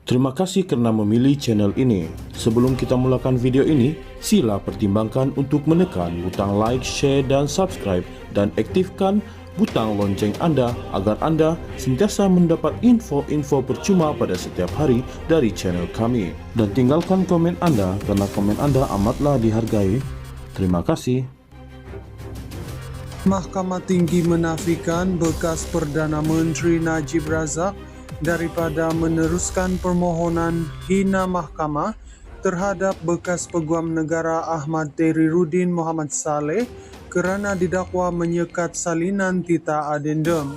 Terima kasih kerana memilih channel ini. Sebelum kita mulakan video ini, sila pertimbangkan untuk menekan butang like, share dan subscribe dan aktifkan butang lonceng anda agar anda sentiasa mendapat info-info percuma pada setiap hari dari channel kami. Dan tinggalkan komen anda kerana komen anda amatlah dihargai. Terima kasih. Mahkamah Tinggi menafikan bekas Perdana Menteri Najib Razak daripada meneruskan permohonan hina mahkamah terhadap bekas Peguam Negara Ahmad Tehriruddin Mohamad Saleh kerana didakwa menyekat salinan tita adendum.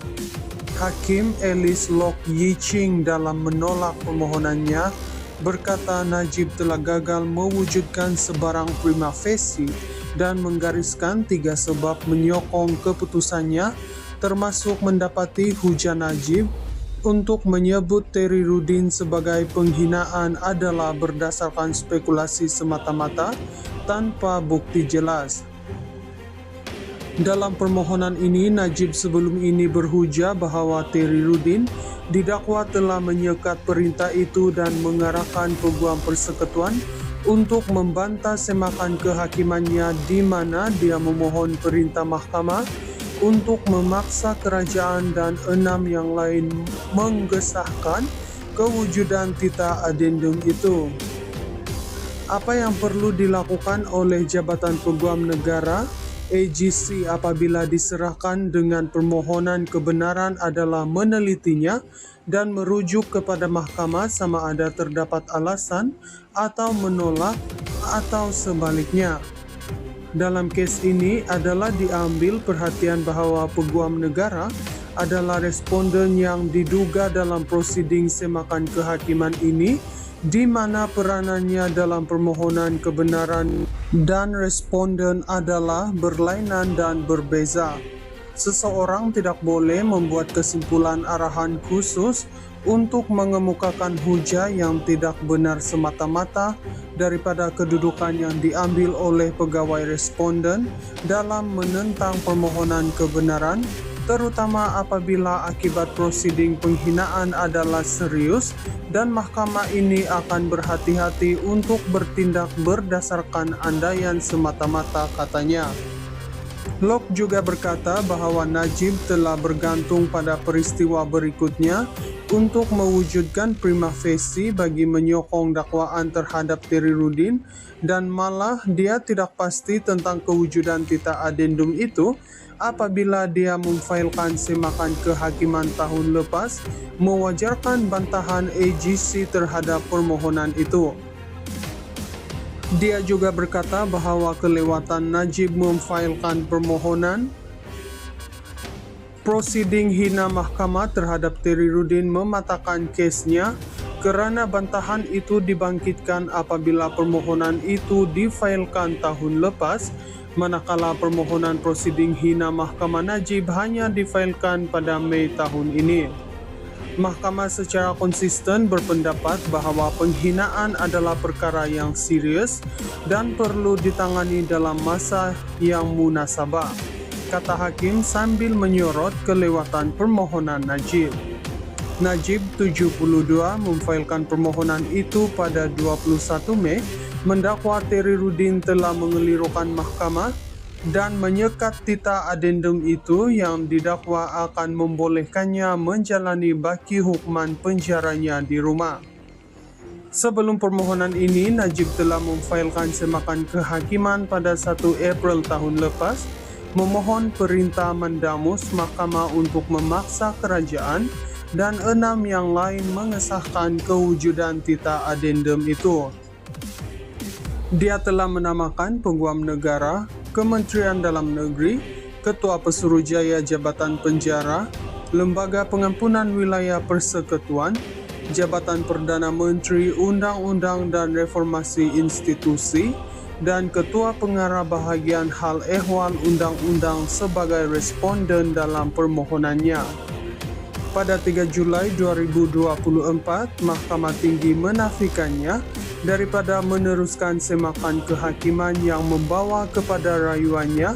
Hakim Alice Lock Yee Ching dalam menolak permohonannya berkata Najib telah gagal mewujudkan sebarang prima facie dan menggariskan 3 sebab menyokong keputusannya, termasuk mendapati hujah Najib untuk menyebut Tehriruddin sebagai penghinaan adalah berdasarkan spekulasi semata-mata tanpa bukti jelas. Dalam permohonan ini, Najib sebelum ini berhujah bahawa Tehriruddin didakwa telah menyekat perintah itu dan mengarahkan Peguam Persekutuan untuk membantah semakan kehakimannya di mana dia memohon perintah mahkamah untuk memaksa kerajaan dan 6 yang lain mengesahkan kewujudan tita adendum itu. Apa yang perlu dilakukan oleh Jabatan Peguam Negara AGC apabila diserahkan dengan permohonan kebenaran adalah menelitinya dan merujuk kepada mahkamah sama ada terdapat alasan atau menolak atau sebaliknya. Dalam kes ini adalah diambil perhatian bahawa Peguam Negara adalah responden yang diduga dalam prosiding semakan kehakiman ini, di mana peranannya dalam permohonan kebenaran dan responden adalah berlainan dan berbeza. Seseorang tidak boleh membuat kesimpulan arahan khusus untuk mengemukakan hujah yang tidak benar semata-mata daripada kedudukan yang diambil oleh pegawai responden dalam menentang permohonan kebenaran, terutama apabila akibat prosiding penghinaan adalah serius dan mahkamah ini akan berhati-hati untuk bertindak berdasarkan andaian semata-mata, katanya. Lock juga berkata bahawa Najib telah bergantung pada peristiwa berikutnya untuk mewujudkan prima facie bagi menyokong dakwaan terhadap Tehriruddin dan malah dia tidak pasti tentang kewujudan tita adendum itu apabila dia memfailkan semakan kehakiman tahun lepas, mewajarkan bantahan AGC terhadap permohonan itu. Dia juga berkata bahawa kelewatan Najib memfailkan permohonan prosiding hina mahkamah terhadap Tehriruddin mematahkan kesnya kerana bantahan itu dibangkitkan apabila permohonan itu difailkan tahun lepas, manakala permohonan prosiding hina mahkamah Najib hanya difailkan pada Mei tahun ini. Mahkamah secara konsisten berpendapat bahawa penghinaan adalah perkara yang serius dan perlu ditangani dalam masa yang munasabah, kata hakim sambil menyorot kelewatan permohonan Najib. Najib 72 memfailkan permohonan itu pada 21 Mei mendakwa Tehriruddin telah mengelirukan mahkamah dan menyekat tita adendum itu yang didakwa akan membolehkannya menjalani baki hukuman penjaranya di rumah. Sebelum permohonan ini, Najib telah memfailkan semakan kehakiman pada 1 April tahun lepas, memohon perintah mendamus mahkamah untuk memaksa kerajaan dan 6 yang lain mengesahkan kewujudan tita adendum itu. Dia telah menamakan Peguam Negara, Kementerian Dalam Negeri, Ketua Pesuruhjaya Jabatan Penjara, Lembaga Pengampunan Wilayah Persekutuan, Jabatan Perdana Menteri Undang-Undang dan Reformasi Institusi, dan Ketua Pengarah Bahagian Hal Ehwal Undang-Undang sebagai responden dalam permohonannya. Pada 3 Julai 2024, Mahkamah Tinggi menafikannya daripada meneruskan semakan kehakiman yang membawa kepada rayuannya,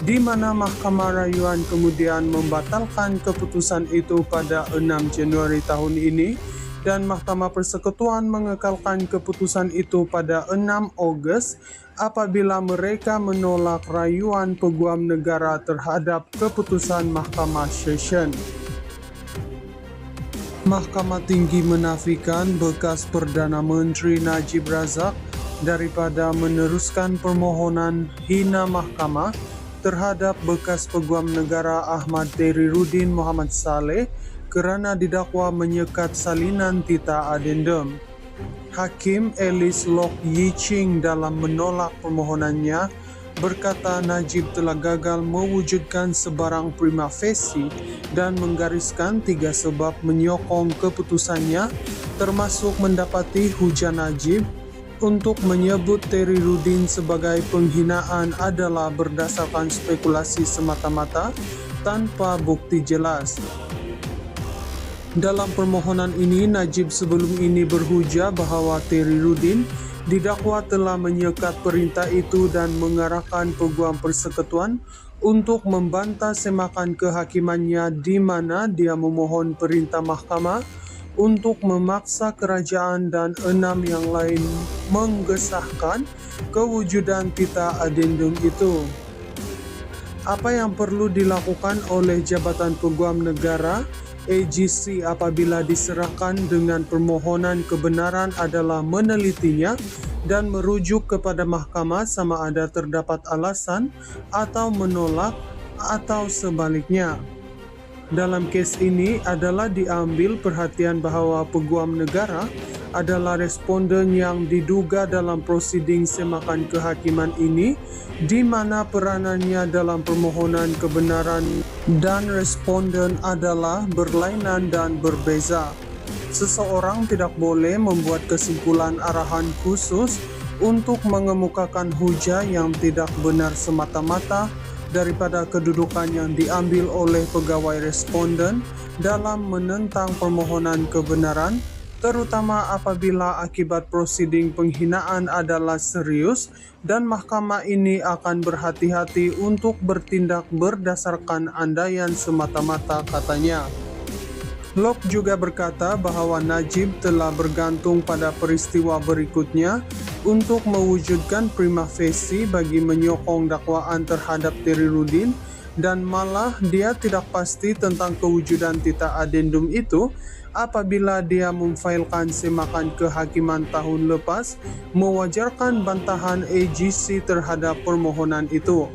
di mana Mahkamah Rayuan kemudian membatalkan keputusan itu pada 6 Januari tahun ini dan Mahkamah Persekutuan mengekalkan keputusan itu pada 6 Ogos apabila mereka menolak rayuan Peguam Negara terhadap keputusan Mahkamah Session. Mahkamah Tinggi menafikan bekas Perdana Menteri Najib Razak daripada meneruskan permohonan hina mahkamah terhadap bekas Peguam Negara Ahmad Terriruddin Muhammad Saleh kerana didakwa menyekat salinan tita adendum. Hakim Alice Lock Yiching dalam menolak permohonannya berkata Najib telah gagal mewujudkan sebarang prima facie dan menggariskan 3 sebab menyokong keputusannya, termasuk mendapati hujah Najib untuk menyebut Terriruddin sebagai penghinaan adalah berdasarkan spekulasi semata-mata tanpa bukti jelas. Dalam permohonan ini, Najib sebelum ini berhujah bahawa Terriruddin didakwa telah menyekat perintah itu dan mengarahkan Peguam Persekutuan untuk membantah semakan kehakimannya di mana dia memohon perintah mahkamah untuk memaksa kerajaan dan 6 yang lain mengesahkan kewujudan tita adendum itu. Apa yang perlu dilakukan oleh Jabatan Peguam Negara AGC apabila diserahkan dengan permohonan kebenaran adalah menelitinya dan merujuk kepada mahkamah sama ada terdapat alasan atau menolak atau sebaliknya. Dalam kes ini adalah diambil perhatian bahawa Peguam Negara adalah responden yang diduga dalam prosiding semakan kehakiman ini, di mana peranannya dalam permohonan kebenaran dan responden adalah berlainan dan berbeza. Seseorang tidak boleh membuat kesimpulan arahan khusus untuk mengemukakan hujah yang tidak benar semata-mata daripada kedudukan yang diambil oleh pegawai responden dalam menentang permohonan kebenaran, terutama apabila akibat prosiding penghinaan adalah serius dan mahkamah ini akan berhati-hati untuk bertindak berdasarkan andaian semata-mata, katanya. Lock juga berkata bahawa Najib telah bergantung pada peristiwa berikutnya untuk mewujudkan prima facie bagi menyokong dakwaan terhadap Terriruddin dan malah dia tidak pasti tentang kewujudan tita adendum itu apabila dia memfailkan semakan kehakiman tahun lepas mewajarkan bantahan AGC terhadap permohonan itu.